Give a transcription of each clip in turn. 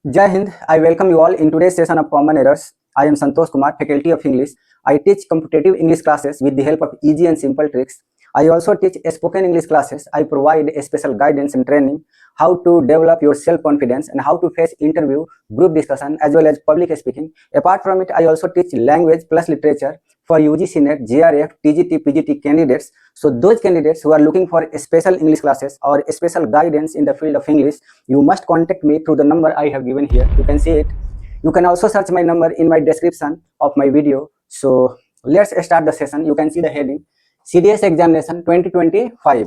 Jai Hind, I welcome you all in today's session of Common Errors. I am Santosh Kumar, Faculty of English. I teach competitive English classes with the help of easy and simple tricks. I also teach spoken English classes. I provide a special guidance and training how to develop your self-confidence and how to face interview, group discussion as well as public speaking. Apart from it, I also teach language plus literature for UGC NET, JRF, TGT, PGT candidates. So those candidates who are looking for special English classes or special guidance in the field of English, you must contact me through the number I have given here. You can see it. You can also search my number in my description of my video. So let's start the session. You can see the heading CDS examination 2025।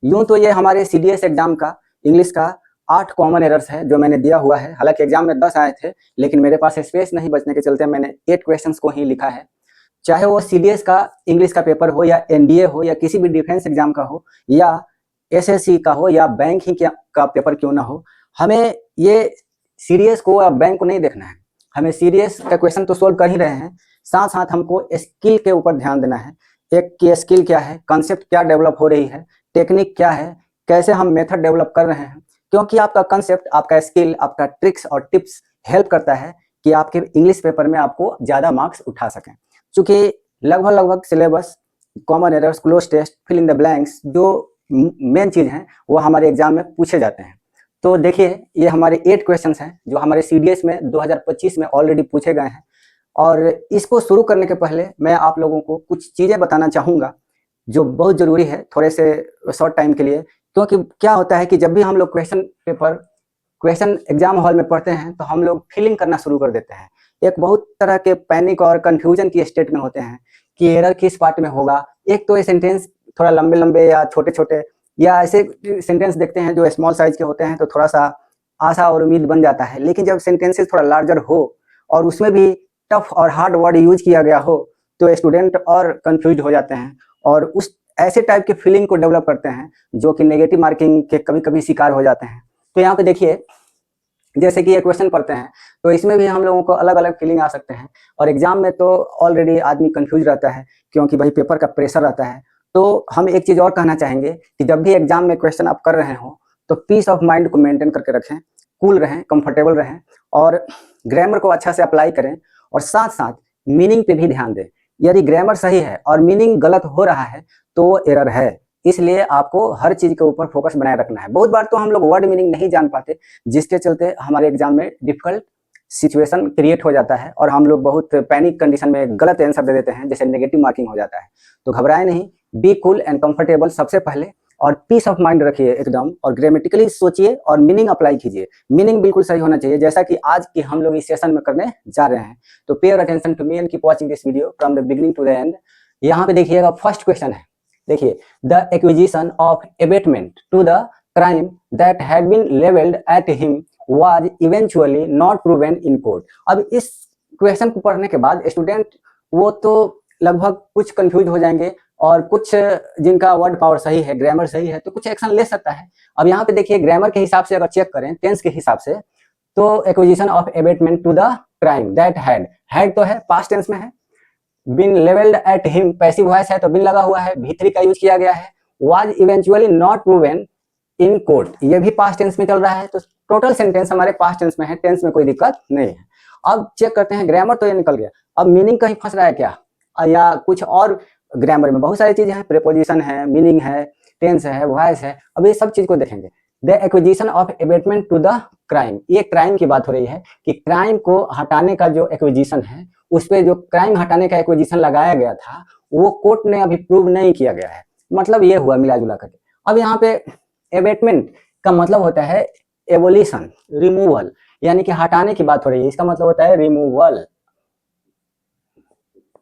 यूं तो ये हमारे CDS exam का English का 8 common errors है जो मैंने दिया हुआ है। हालांकि एग्जाम में 10 आए थे, लेकिन मेरे पास स्पेस नहीं बचने के चलते मैंने 8 क्वेश्चंस को ही लिखा है। चाहे वो CDS का इंग्लिश का पेपर हो या NDA हो या किसी भी डिफेंस एग्जाम का हो या SSC का हो या बैंक ही का पेपर क्यों ना हो, हमें ये CDS को या बैंक को नहीं देखना है। हमें CDS का क्वेश्चन तो सोल्व कर ही रहे हैं, साथ साथ हमको स्किल के ऊपर ध्यान देना है। एक की स्किल क्या है, कंसेप्ट क्या डेवलप हो रही है, टेक्निक क्या है, कैसे हम मेथड डेवलप कर रहे हैं। क्योंकि आपका कंसेप्ट, आपका स्किल, आपका ट्रिक्स और टिप्स हेल्प करता है कि आपके इंग्लिश पेपर में आपको ज़्यादा मार्क्स उठा सकें। चूँकि लगभग syllabus, common errors, cloze test, fill in the blanks जो मेन चीज़ हैं वो हमारे एग्जाम में पूछे जाते हैं। तो देखिए, ये हमारे 8 क्वेश्चंस हैं जो हमारे CDS में 2025 में ऑलरेडी पूछे गए हैं। और इसको शुरू करने के पहले मैं आप लोगों को कुछ चीज़ें बताना चाहूँगा जो बहुत ज़रूरी है थोड़े से शॉर्ट टाइम के लिए। क्योंकि क्या होता है कि जब भी हम लोग क्वेश्चन एग्जाम हॉल में पढ़ते हैं तो हम लोग फीलिंग करना शुरू कर देते हैं। एक बहुत तरह के पैनिक और कन्फ्यूजन की स्टेट में होते हैं कि एरर किस पार्ट में होगा। एक तो ये सेंटेंस थोड़ा लंबे लंबे या छोटे छोटे या ऐसे सेंटेंस देखते हैं जो स्मॉल साइज के होते हैं तो थोड़ा सा आशा और उम्मीद बन जाता है। लेकिन जब सेंटेंसेस थोड़ा लार्जर हो और उसमें भी टफ और हार्ड वर्ड यूज किया गया हो तो स्टूडेंट और कंफ्यूज हो जाते हैं और उस ऐसे टाइप के फीलिंग को डेवलप करते हैं जो कि नेगेटिव मार्किंग के कभी कभी शिकार हो जाते हैं। तो यहाँ पे देखिए, जैसे कि ये क्वेश्चन पढ़ते हैं तो इसमें भी हम लोगों को अलग अलग फीलिंग आ सकते हैं। और एग्जाम में तो ऑलरेडी आदमी कंफ्यूज रहता है क्योंकि भाई पेपर का प्रेशर रहता है। तो हम एक चीज़ और कहना चाहेंगे कि जब भी एग्जाम में क्वेश्चन आप कर रहे हो तो पीस ऑफ माइंड को मेंटेन करके रखें, कूल रहें, कंफर्टेबल रहें और ग्रामर को अच्छा से अप्लाई करें और साथ साथ मीनिंग पे भी ध्यान दें। यदि ग्रामर सही है और मीनिंग गलत हो रहा है तो वो एरर है। इसलिए आपको हर चीज के ऊपर फोकस बनाए रखना है। बहुत बार तो हम लोग वर्ड मीनिंग नहीं जान पाते, जिसके चलते हमारे एग्जाम में डिफिकल्ट सिचुएशन क्रिएट हो जाता है और हम लोग बहुत पैनिक कंडीशन में गलत आंसर दे देते हैं, जैसे नेगेटिव मार्किंग हो जाता है। तो घबराए नहीं, बी कूल एंड कंफर्टेबल सबसे पहले और पीस ऑफ माइंड रखिए एकदम और ग्रामेटिकली सोचिए और मीनिंग अप्लाई कीजिए। मीनिंग बिल्कुल सही होना चाहिए, जैसा कि आज की हम लोग इस सेशन में करने जा रहे हैं। तो pair attention to me and keep watching this video from the beginning to the end. यहाँ पे देखिएगा, फर्स्ट क्वेश्चन है, देखिए, the acquisition of abatement to the crime that had been levelled at him was eventually not proven in court. अब इस question को पढ़ने के बाद स्टूडेंट वो तो लगभग कुछ कंफ्यूज हो जाएंगे और कुछ जिनका वर्ड पावर सही है, ग्रामर सही है, तो कुछ एक्शन ले सकता है। अब यहाँ पे देखिए, ग्रामर के हिसाब से अगर चेक करें, टेंस के हिसाब से, तो acquisition of abatement to the crime that had तो है, पास्ट टेंस में है, been levelled at him passive voice है तो बिन लगा हुआ है, भी3 का यूज किया गया है, was eventually not proven in court, ये भी पास्ट टेंस में चल रहा है। तो टोटल सेंटेंस हमारे पास्ट टेंस में है, टेंस में कोई दिक्कत नहीं है। अब चेक करते हैं, ग्रामर तो ये निकल गया, अब मीनिंग कहीं फंस रहा है क्या या कुछ और। ग्रामर में बहुत सारी चीजें हैं, प्रीपोजिशन है, मीनिंग है, टेंस है, वॉइस है। अब ये सब चीज को देखेंगे। The acquisition of abatement to the crime, ये क्राइम की बात हो रही है कि क्राइम को हटाने का जो एक्विजिशन है, उस पर जो क्राइम हटाने का एक्विजिशन लगाया गया था वो कोर्ट ने अभी प्रूव नहीं किया गया है। मतलब ये हुआ मिला जुला करके। अब यहाँ पे एबेटमेंट का मतलब होता है एबोलिशन, रिमूवल, यानी कि हटाने की बात हो रही है, इसका मतलब होता है रिमूवल।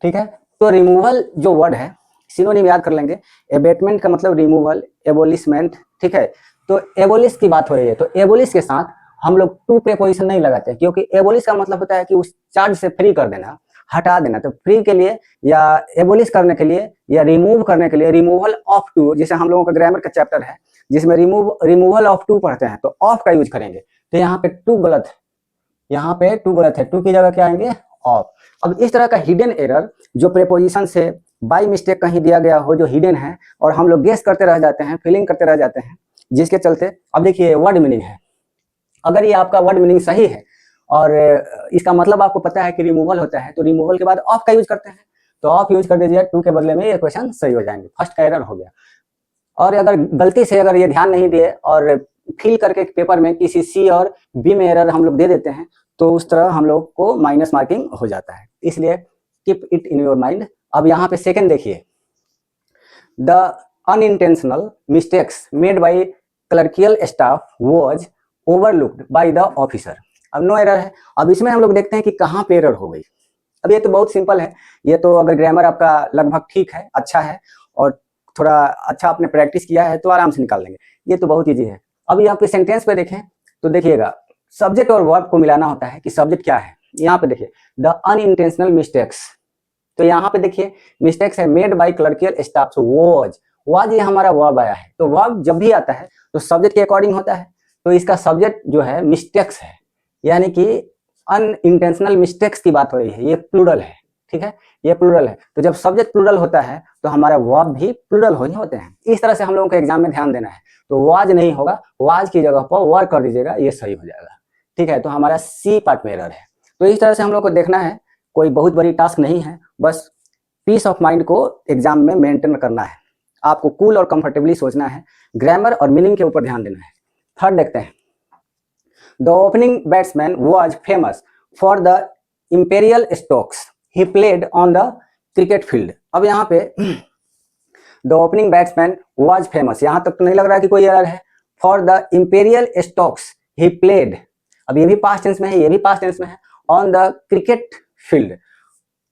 ठीक है, तो रिमूवल जो वर्ड है, सिनोनिम याद कर लेंगे। एबेटमेंट का मतलब रिमूवल, एबोलिशमेंट। ठीक है, तो एबोलिश की बात हो रही है तो एबोलिश के साथ हम लोग टू प्रीपोजिशन नहीं लगाते, क्योंकि एबोलिश का मतलब होता है कि उस चार्ज से फ्री कर देना, हटा देना। तो फ्री के लिए या एबोलिश करने के लिए या रिमूव करने के लिए रिमूवल ऑफ टू, जैसे हम लोगों का ग्रामर का चैप्टर है जिसमें रिमूवल ऑफ टू पढ़ते हैं, तो ऑफ का यूज करेंगे। तो यहाँ पे टू गलत है, यहाँ पे टू गलत है, टू की जगह क्या आएंगे, ऑफ। अब इस तरह का हिडन एरर जो प्रीपोजिशन से बाय मिस्टेक कहीं दिया गया हो, जो हिडन है, और हम लोग गेस करते रह जाते हैं, फीलिंग करते रह जाते हैं, जिसके चलते अब देखिए वर्ड मीनिंग है, अगर ये आपका वर्ड मीनिंग सही है और इसका मतलब आपको पता है कि रिमूवल होता है, तो रिमूवल के बाद ऑफ का यूज करते हैं, तो ऑफ यूज कर दीजिए, टू के बदले में ये क्वेश्चन सही हो जाएंगे। फर्स्ट का एरर हो गया। और अगर गलती से अगर ये ध्यान नहीं दिए और फिल करके पेपर में किसी सी और बी में एरर हम लोग दे देते हैं, तो उस तरह हम लोग को माइनस मार्किंग हो जाता है, इसलिए keep it in your mind. अब यहाँ पे सेकंड देखिए, the unintentional mistakes made by clerical staff was overlooked by the officer. अब नो एरर है। अब इसमें हम लोग देखते हैं कि कहाँ पे एरर हो गई। अब ये तो बहुत सिंपल है, ये तो अगर ग्रामर आपका लगभग ठीक है, अच्छा है और थोड़ा अच्छा आपने प्रैक्टिस किया है तो आराम से निकाल लेंगे, ये तो बहुत ईजी है। अब यहाँ पे सेंटेंस पे देखें तो देखिएगा, सब्जेक्ट और वर्ब को मिलाना होता है कि सब्जेक्ट क्या है। यहाँ पे देखिए द अनइंटेंशनल मिस्टेक्स, तो यहाँ पे देखिए मिस्टेक्स है made by clerical staff, was ये हमारा वर्ब आया है, तो वर्ब जब भी आता है तो सब्जेक्ट के अकॉर्डिंग होता है, तो इसका सब्जेक्ट जो है मिस्टेक्स है, यानी कि अनइंटेंशनल मिस्टेक्स की बात हो रही है, ये प्लूरल है, ठीक है, ये प्लूरल है। तो जब सब्जेक्ट प्लूरल होता है तो हमारा वर्ब भी प्लूरल ही होते हैं। इस तरह से हम लोगों को एग्जाम में ध्यान देना है। तो वाज नहीं होगा, वाज की जगह पर वर कर दीजिएगा, ये सही हो जाएगा, ठीक है। तो हमारा सी पार्ट में एरर है। तो इस तरह से हम लोग को देखना है, कोई बहुत बड़ी टास्क नहीं है, बस पीस ऑफ माइंड को एग्जाम में मेंटेन करना है। आपको कूल और कंफर्टेबली सोचना है, ग्रामर और मीनिंग के ऊपर ध्यान देना है। थर्ड देखते हैं, the opening batsman was famous for the imperial Stokes he played on the cricket field. अब यहाँ पे the opening batsman was famous, यहाँ तक तो नहीं लग रहा कि कोई एरर है। For the imperial Stokes he played, अब ये भी पास्ट टेंस में है, ये भी पास्ट टेंस में है, ऑन द क्रिकेट फील्ड।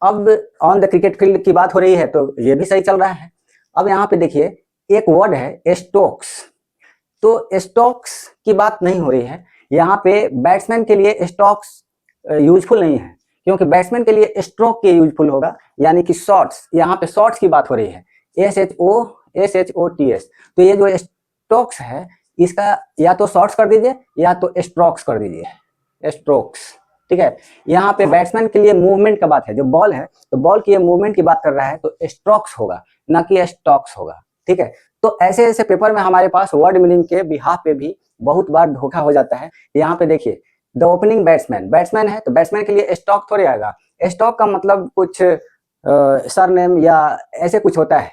अब ऑन द क्रिकेट फील्ड की बात हो रही है तो ये भी सही चल रहा है। अब यहाँ पे देखिए एक वर्ड है स्टोक्स, तो स्टोक्स की बात नहीं हो रही है यहाँ पे। बैट्समैन के लिए स्टोक्स यूजफुल नहीं है, क्योंकि बैट्समैन के लिए स्ट्रोक के यूजफुल होगा, यानी कि शॉट्स, यहाँ पे शॉट्स की बात हो रही है, SHOTS। तो ये जो स्टोक्स है इसका या तो शॉट्स कर दीजिए या तो स्ट्रोक्स कर दीजिए, स्ट्रोक्स, ठीक है। यहाँ पे बैट्समैन के लिए मूवमेंट का बात है, जो बॉल है तो बॉल की मूवमेंट की बात कर रहा है, तो स्ट्रोक्स होगा ना कि स्टॉक्स होगा, ठीक है। तो ऐसे ऐसे पेपर में हमारे पास वर्ड मीनिंग के बिहाफ पे भी बहुत बार धोखा हो जाता है। यहाँ पे देखिए द ओपनिंग बैट्समैन, बैट्समैन है तो बैट्समैन के लिए स्टॉक थोड़े आएगा। स्टॉक का मतलब कुछ सरनेम या ऐसे कुछ होता है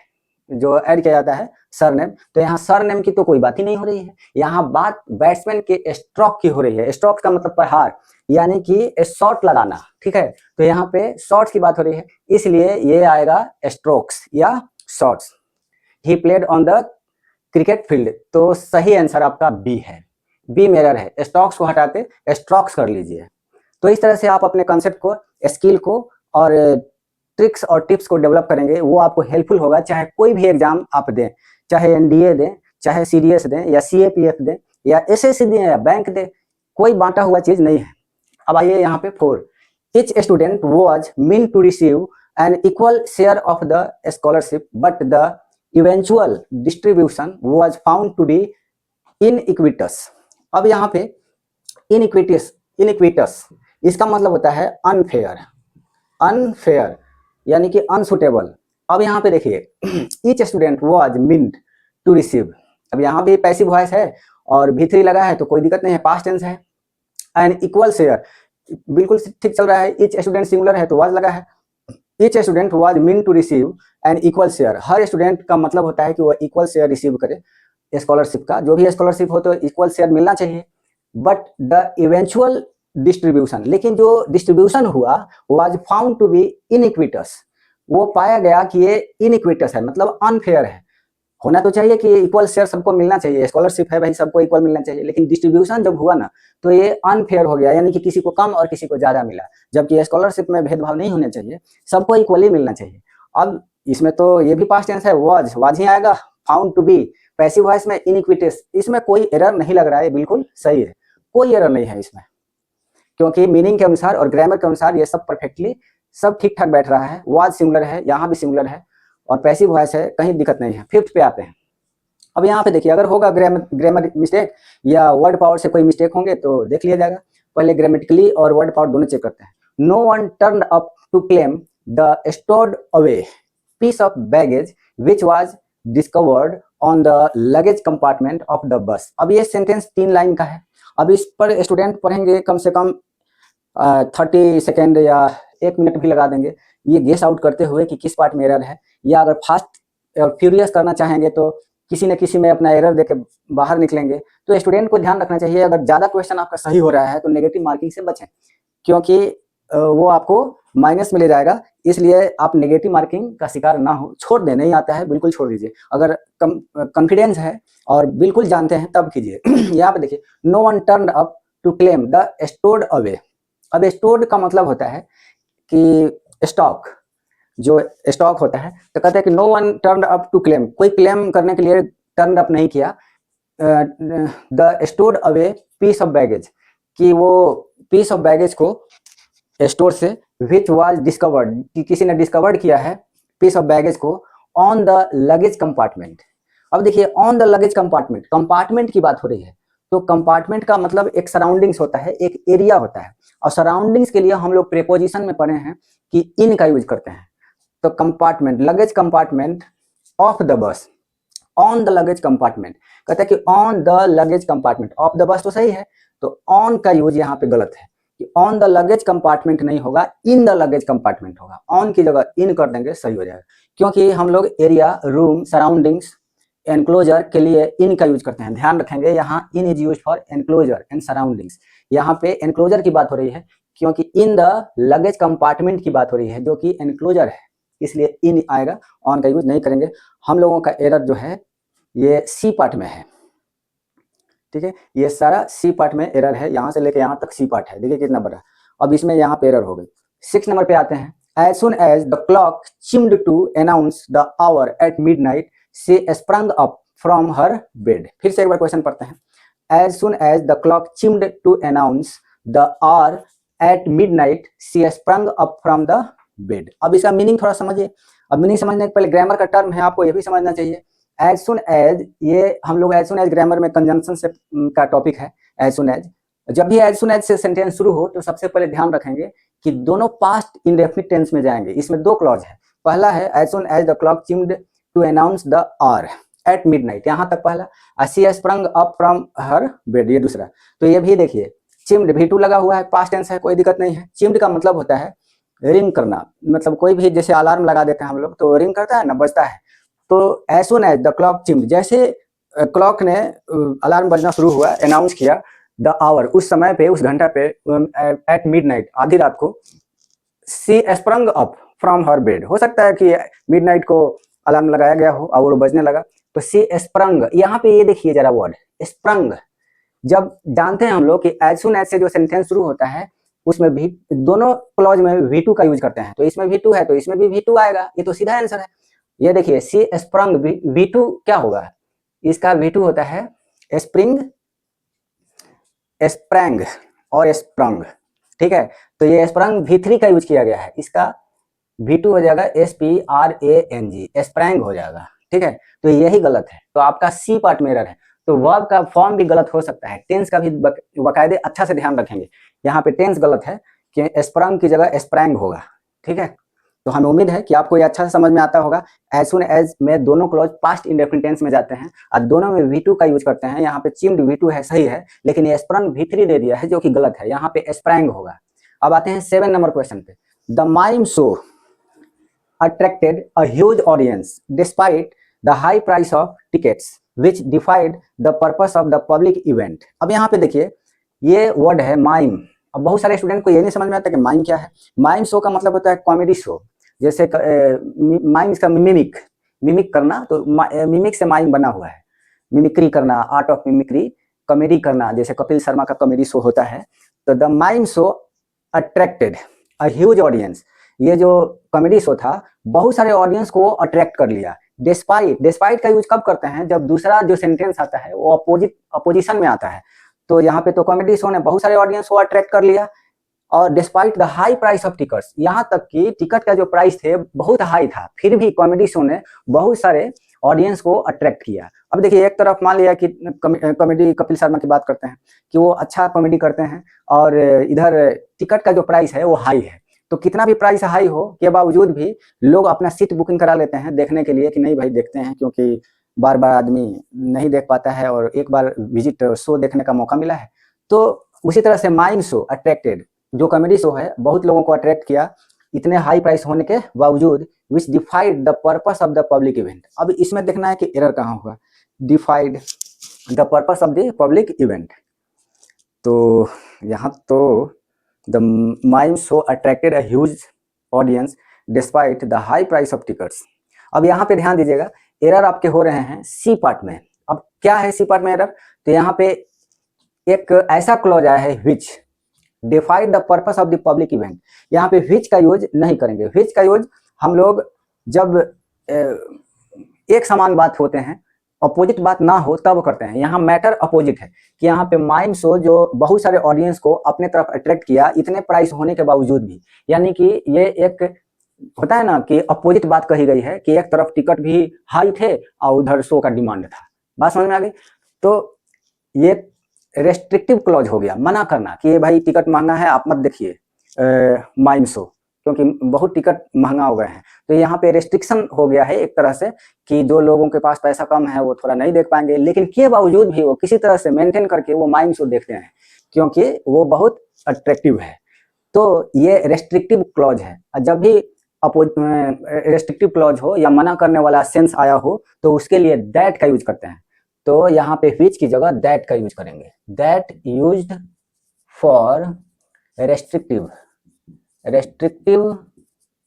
जो ऐड किया जाता है, सरनेम। तो यहाँ सरनेम की तो कोई बात ही नहीं हो रही है, यहाँ बात बैट्समैन के स्ट्रोक की हो रही है। स्ट्रोक का मतलब प्रहार, यानी कि शॉट लगाना, ठीक है। तो यहाँ पे शॉट्स की बात हो रही है, इसलिए ये आएगा स्ट्रोक्स या shots. He played on the cricket field, तो सही आंसर आपका बी है, बी में एरर है, स्टॉक्स को हटा के स्ट्रोक्स कर लीजिए। तो इस तरह से आप अपने कंसेप्ट को, स्किल को और ट्रिक्स और टिप्स को डेवलप करेंगे, वो आपको हेल्पफुल होगा। चाहे कोई भी एग्जाम आप दें, चाहे NDA दें, चाहे CDS दें या CAPF दें या SSC दें या बैंक दें, कोई बांटा हुआ चीज नहीं है। अब आइए यहाँ पे 4, each student was meant to receive an equal share of the scholarship but the eventual distribution was found to be iniquitous। अब यहाँ पे iniquitous इसका मतलब होता है अनफेयर, अनफेयर यानी कि अनसुटेबल। अब यहाँ पे देखिए each student was meant to receive, अब यहाँ पे पैसिव वॉइस है और V3 लगा है तो कोई दिक्कत नहीं है, पास्ट टेंस है। एंड इक्वल शेयर बिल्कुल ठीक चल रहा है, ईच स्टूडेंट सिंगुलर है तो वाज लगा है। Each student was meant to receive an equal share, हर स्टूडेंट का मतलब होता है कि वह इक्वल शेयर रिसीव करे स्कॉलरशिप का, जो भी स्कॉलरशिप हो तो इक्वल शेयर मिलना चाहिए। बट द इवेंचुअल डिस्ट्रीब्यूशन, लेकिन जो डिस्ट्रीब्यूशन हुआ वाज फाउंड टू बी इनइक्विटस, वो पाया गया कि ये इनइक्विटस है, मतलब अनफेयर है। होना तो चाहिए कि इक्वल शेयर सबको मिलना चाहिए, स्कॉलरशिप है भाई सबको इक्वल मिलना चाहिए, लेकिन डिस्ट्रीब्यूशन जब हुआ ना तो ये अनफेयर हो गया, यानी कि किसी को कम और किसी को ज्यादा मिला, जबकि स्कॉलरशिप में भेदभाव नहीं होने चाहिए, सबको इक्वली मिलना चाहिए। अब इसमें तो ये भी पास्ट टेंस है, वाज ही आएगा, found to be passive voice में इनइक्विटस, इसमें कोई एरर नहीं लग रहा है, बिल्कुल सही है, कोई एरर नहीं है इसमें, क्योंकि मीनिंग के अनुसार और ग्रामर के अनुसार ये सब परफेक्टली सब ठीक ठाक बैठ रहा है। वाज सिंगुलर है, यहाँ भी सिंगुलर है और पैसिव वॉइस है, कहीं दिक्कत नहीं है। 5th पे आते हैं। अब यहाँ पे देखिए अगर होगा ग्रामर मिस्टेक या वर्ड पावर से कोई मिस्टेक होंगे तो देख लिया जाएगा। पहले ग्रामेटिकली और वर्ड पावर दोनों चेक करते हैं। No one turn up to claim the stored away piece of baggage which was discovered on the luggage compartment of the bus. अब ये सेंटेंस 3 लाइन का है अब इस पर स्टूडेंट पढ़ेंगे कम से कम 30 सेकेंड या 1 मिनट भी लगा देंगे ये गेस आउट करते हुए कि किस पार्ट में एरर है, या अगर फास्ट और फ्यूरियस करना चाहेंगे तो किसी न किसी में अपना एरर देके बाहर निकलेंगे। तो स्टूडेंट को ध्यान रखना चाहिए, अगर ज़्यादा क्वेश्चन आपका सही हो रहा है तो नेगेटिव मार्किंग से बचें, क्योंकि वो आपको माइनस में ले जाएगा। इसलिए आप नेगेटिव मार्किंग का शिकार ना हो, छोड़ दें, नहीं आता है बिल्कुल छोड़ दीजिए। अगर कॉन्फिडेंस है और बिल्कुल जानते हैं तब कीजिए। यहाँ पे देखिए, no one turn up to claim the stored away. अब स्टोर्ड का मतलब होता है कि स्टॉक, जो स्टॉक होता है, तो कहते हैं कि no one turn up to claim, कोई क्लेम करने के लिए टर्न अप नहीं किया the stored away piece of baggage, कि वो पीस ऑफ बैगेज को स्टोर से विच वाज डिस्कवर्ड, कि किसी ने डिस्कवर्ड किया है पीस ऑफ बैगेज को ऑन द लगेज कंपार्टमेंट। अब देखिए, on the luggage compartment, compartment की बात हो रही है, तो कंपार्टमेंट का मतलब एक सराउंडिंग्स होता है, एक एरिया होता है, और सराउंडिंग्स के लिए हम लोग प्रीपोजिशन में पढ़े हैं कि इन का यूज करते हैं। तो compartment, luggage compartment of the बस, ऑन द लगेज कंपार्टमेंट, कहते हैं कि on the luggage compartment of the बस तो सही है, तो ऑन का यूज यहाँ पे गलत है, कि ऑन द लगेज कंपार्टमेंट नहीं होगा, इन द लगेज कंपार्टमेंट होगा। ऑन की जगह इन कर देंगे, सही हो जाएगा, क्योंकि हम लोग एरिया, रूम, सराउंडिंग्स, एनक्लोजर के लिए इन का यूज करते हैं। ध्यान रखेंगे, यहाँ in is use for enclosure and surroundings. यहाँ पे एनक्लोजर की बात हो रही है, क्योंकि इन द लगेज कंपार्टमेंट की बात हो रही है, जो कि एनक्लोजर है, इसलिए इन आएगा, ऑन का यूज नहीं करेंगे। हम लोगों का एरर जो है ये सी पार्ट में है, ठीक है, ये सारा सी पार्ट में एरर है, यहाँ से लेके यहाँ तक सी पार्ट है, देखिए कितना बड़ा। अब इसमें यहाँ पे एरर हो गई। 6 नंबर पे आते हैं, as soon as the clock chimed to announce the hour at midnight she sprung up from her bed. फिर से एक बार क्वेश्चन पढ़ते हैं, as soon as the clock chimed to announce the hour at midnight she sprung up from the bed. अब इसका meaning थोड़ा समझिए। अब मीनिंग समझने के पहले ग्रामर का टर्म है, आपको ये भी समझना चाहिए। एज सुन एज, ये हम लोग एज सुन एज ग्रामर में कंजंक्शन से का टॉपिक है। एज सुन एज, जब भी एज सुन एज से सेंटेंस शुरू हो तो सबसे पहले ध्यान रखेंगे कि दोनों पास्ट इंडेफिनिट टेंस में जाएंगे। इसमें 2 क्लॉज है। पहला है as soon as the clock chimed to announce the hour at midnight, यहाँ तक पहला। She sprung up from her bed, ये दूसरा। तो ये भी देखिए, चिम्ड V2 लगा हुआ है, पास्ट टेंस है, कोई दिक्कत नहीं है। चिम्ड का मतलब होता है रिंग करना, मतलब कोई भी जैसे अलार्म लगा देते हैं हम लोग, तो रिंग करता है ना, बजता है। तो as soon as the clock chimed, जैसे क्लॉक ने अलार्म बजना शुरू हुआ, अनाउंस किया द आवर, उस समय पे, उस घंटा पे, एट मिडनाइट, आधी रात को, she sprung up from her bed. हो सकता है कि मिडनाइट को अलार्म लगाया गया हो और वो बजने लगा, तो शी स्प्रंग, यहाँ पे ये देखिए जरा वर्ड स्प्रंग। जब जानते हैं हम लोग कि एज सुन एज से जो सेंटेंस शुरू होता है उसमें भी दोनों क्लॉज में V2 का यूज करते हैं, तो इसमें V2 है तो इसमें भी V2 आएगा, ये तो सीधा आंसर है। ये देखिए, सी स्प्रंग, V2 क्या होगा, इसका V2 होता है स्प्रिंग, स्प्रैंग और स्प्रंग, ठीक है। तो ये स्प्रंग V3 का यूज किया गया है, इसका V2 हो जाएगा SPRANG, स्प्रैंग हो जाएगा, ठीक है। तो यही गलत है, तो आपका सी पार्ट में एरर है। तो वर्ब का फॉर्म भी गलत हो सकता है, टेंस का भी बाकायदे अच्छा से ध्यान रखेंगे। यहाँ पे टेंस गलत है कि स्प्रंग की जगह स्प्रैंग होगा, ठीक है। तो हमें उम्मीद है कि आपको ये अच्छा से समझ में आता होगा। एज सुन एज में दोनों क्लॉज पास्ट इंडेफिनिट टेंस में जाते हैं और दोनों में V2 का यूज करते हैं। यहाँ पे चिम्ड V2 है, सही है, लेकिन ये स्प्रंग V3 दे दिया है जो कि गलत है, यहाँ पे स्प्रैंग होगा। अब आते हैं 7 नंबर क्वेश्चन पे। The mime show attracted a huge audience despite the high price of tickets which defied the purpose of the public event। अब यहाँ पे देखिए, ये वर्ड है माइम। अब बहुत सारे स्टूडेंट को ये नहीं समझ में आता कि माइम क्या है। माइम शो का मतलब होता है कॉमेडी शो, जैसे माइम इसका मिमिक, मिमिक करना, तो मिमिक से माइम बना हुआ है, मिमिक्री करना, आर्ट ऑफ मिमिक्री, कॉमेडी करना, जैसे कपिल शर्मा का कॉमेडी शो होता है। तो the mime show attracted a huge audience, ये जो कॉमेडी शो था बहुत सारे ऑडियंस को अट्रैक्ट कर लिया। डिस्पाइट, डिस्पाइट का यूज कब करते हैं, जब दूसरा जो सेंटेंस आता है वो अपोजिशन में आता है। तो यहाँ पे तो कॉमेडी शो ने बहुत सारे ऑडियंस को अट्रैक्ट कर लिया। और despite the high price of tickets, यहाँ तक कि टिकट का जो प्राइस थे बहुत हाई था, फिर भी कॉमेडी शो ने बहुत सारे ऑडियंस को अट्रैक्ट किया। अब देखिए, एक तरफ मान लिया कि कॉमेडी कपिल शर्मा की बात करते हैं कि वो अच्छा कॉमेडी करते हैं, और इधर टिकट का जो प्राइस है वो हाई है। तो कितना भी प्राइस हाई हो के बावजूद भी लोग अपना सीट बुकिंग करा लेते हैं देखने के लिए कि नहीं भाई देखते हैं, क्योंकि बार बार आदमी नहीं देख पाता है और एक बार विजिट शो देखने का मौका मिला है। तो उसी तरह से माइम शो अट्रैक्टेड, जो कॉमेडी शो है बहुत लोगों को अट्रैक्ट किया इतने हाई प्राइस होने के बावजूद, which defied the purpose of the public event. अब इसमें देखना है कि एरर कहाँ होगा, defied the purpose of the public event. तो यहाँ तो the mime show attracted a huge audience despite the high price of tickets. अब यहाँ पे ध्यान दीजिएगा, एरर आपके हो रहे हैं सी पार्ट में। अब क्या है सी पार्ट में एरर, तो यहाँ पे एक ऐसा क्लॉज आया है which defied the purpose of the public event. यहाँ पे विच का यूज नहीं करेंगे। विच का यूज हम लोग जब एक समान बात होते हैं, अपोजिट बात ना हो तब करते हैं। यहाँ मैटर अपोजिट है कि यहाँ पे माइम शो जो बहुत सारे ऑडियंस को अपने तरफ अट्रैक्ट किया इतने प्राइस होने के बावजूद भी, यानी कि ये एक होता है ना कि अपोजिट बात कही गई है कि एक तरफ टिकट भी हाई थे और उधर शो का डिमांड था। बात समझ में आ गई। तो ये रेस्ट्रिक्टिव क्लॉज हो गया, मना करना कि ये भाई टिकट महंगा है आप मत देखिए माइम शो, क्योंकि बहुत टिकट महंगा हो गए हैं। तो यहाँ पे रेस्ट्रिक्शन हो गया है एक तरह से कि जो लोगों के पास पैसा कम है वो थोड़ा नहीं देख पाएंगे, लेकिन के बावजूद भी वो किसी तरह से मेंटेन करके वो माइम शो देखते हैं क्योंकि वो बहुत अट्रैक्टिव है। तो ये रेस्ट्रिक्टिव क्लॉज है। जब भी रेस्ट्रिक्टिव क्लॉज हो या मना करने वाला सेंस आया हो तो उसके लिए दैट का यूज करते हैं। तो यहाँ पे विच की जगह दैट का यूज करेंगे। That used for restrictive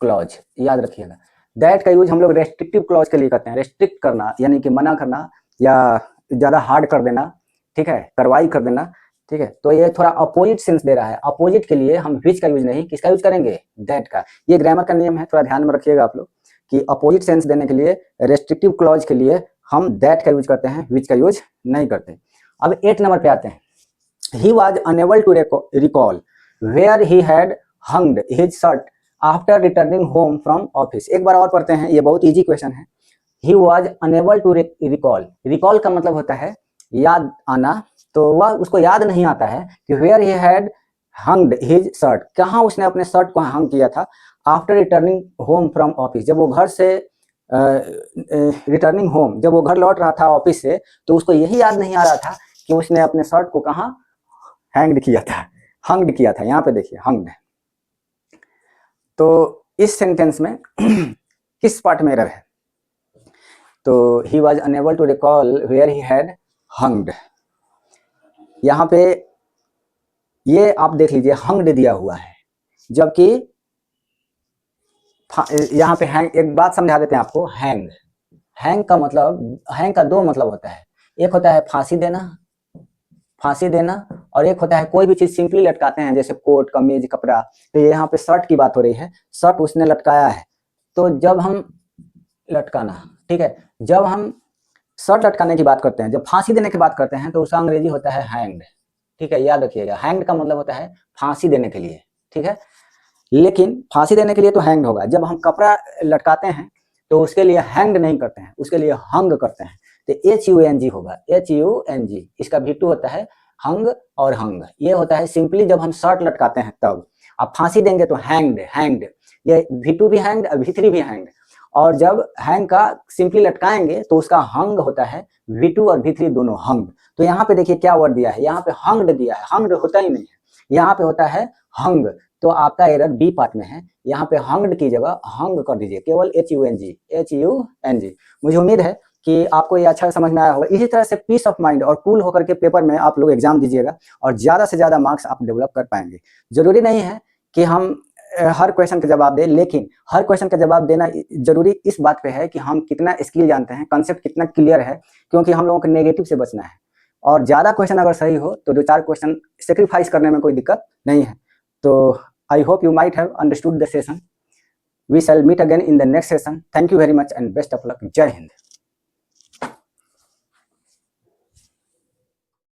clause, याद रखिएगा। दैट का यूज हम लोग रेस्ट्रिक्टिव क्लॉज के लिए करते हैं। रेस्ट्रिक्ट करना यानी कि मना करना या ज्यादा हार्ड कर देना, ठीक है, कार्रवाई कर देना, ठीक है। तो ये थोड़ा अपोजिट सेंस दे रहा है। अपोजिट के लिए हम विच का यूज नहीं, किसका यूज करेंगे, दैट का। ये ग्रामर का नियम है, थोड़ा ध्यान में रखिएगा आप लोग कि अपोजिट सेंस देने के लिए रेस्ट्रिक्टिव क्लॉज के लिए हम दैट का यूज करते हैं, विच का यूज नहीं करते। अब 8 नंबर पे आते हैं। He was unable to recall where he had hanged his shirt after returning home from office. एक बार और पढ़ते हैं, ये बहुत इजी क्वेश्चन है। He was unable to recall, recall का मतलब होता है याद आना, तो वह उसको याद नहीं आता है कि where he had hanged his shirt, कहाँ उसने अपने शर्ट को हंग किया था। After returning home from office, जब वो घर से रिटर्निंग होम, जब वो घर लौट रहा था ऑफिस से, तो उसको यही याद नहीं आ रहा था कि उसने अपने शर्ट को कहाँ हैंग्ड किया था, हंग्ड किया था। यहाँ पे देखिए हंग्ड। तो इस सेंटेंस में किस पार्ट में एरर है, तो he was unable to recall where he had hanged. यहाँ पे ये आप देख लीजिए हंग्ड दिया हुआ है, जबकि यहाँ पे हैंग, एक बात समझा देते हैं आपको। हैंग, हैंग का मतलब, हैंग का दो मतलब होता है। एक होता है फांसी देना, फांसी देना, और एक होता है कोई भी चीज सिंपली लटकाते हैं जैसे कोट, कमीज, कपड़ा। तो यहाँ पे शर्ट की बात हो रही है, शर्ट उसने लटकाया है। तो जब हम लटकाना, ठीक है, जब हम शर्ट लटकाने की बात करते हैं, जब फांसी देने की बात करते हैं तो उसका अंग्रेजी होता है हैंग्ड, ठीक है, याद रखिएगा। हैंग्ड का मतलब होता है फांसी देने के लिए, ठीक है। लेकिन फांसी देने के लिए तो हैंग्ड होगा, जब हम कपड़ा लटकाते हैं तो उसके लिए हैंग्ड नहीं करते हैं, उसके लिए हंग करते हैं। तो HUNG होगा, HUNG। इसका V2 होता है हंग और हंग। ये होता है सिंपली जब हम शर्ट लटकाते हैं तब। आप फांसी देंगे तो हैंग्ड, हैंग्ड, ये V2 भी हैंग्ड और V3 भी हैंग्ड। और जब हैंग का सिंपली लटकाएंगे तो उसका हंग होता है V2 और V3 दोनों हंग। तो यहाँ पे देखिए क्या वर्ड दिया है, यहाँ पे हंग्ड दिया है, हंग्ड होता ही नहीं है, यहाँ पे होता है हंग। तो आपका एरर बी पार्ट में है, यहाँ पे हंग्ड की जगह हंग कर दीजिए, केवल HUNG। मुझे उम्मीद है कि आपको ये अच्छा समझ में आया होगा। इसी तरह से पीस ऑफ माइंड और कूल होकर के पेपर में आप लोग एग्जाम दीजिएगा और ज्यादा से ज्यादा मार्क्स आप डेवलप कर पाएंगे। जरूरी नहीं है कि हम हर क्वेश्चन का जवाब दें, लेकिन हर क्वेश्चन का जवाब देना जरूरी इस बात पे है कि हम कितना स्किल जानते हैं, कंसेप्ट कितना क्लियर है, क्योंकि हम लोगों को नेगेटिव से बचना है। और ज्यादा क्वेश्चन अगर सही हो तो 2-4 क्वेश्चन सेक्रीफाइस करने में कोई दिक्कत नहीं है। तो I hope you might have understood the session. We shall meet again in the next session. Thank you very much and best of luck. Jai Hind.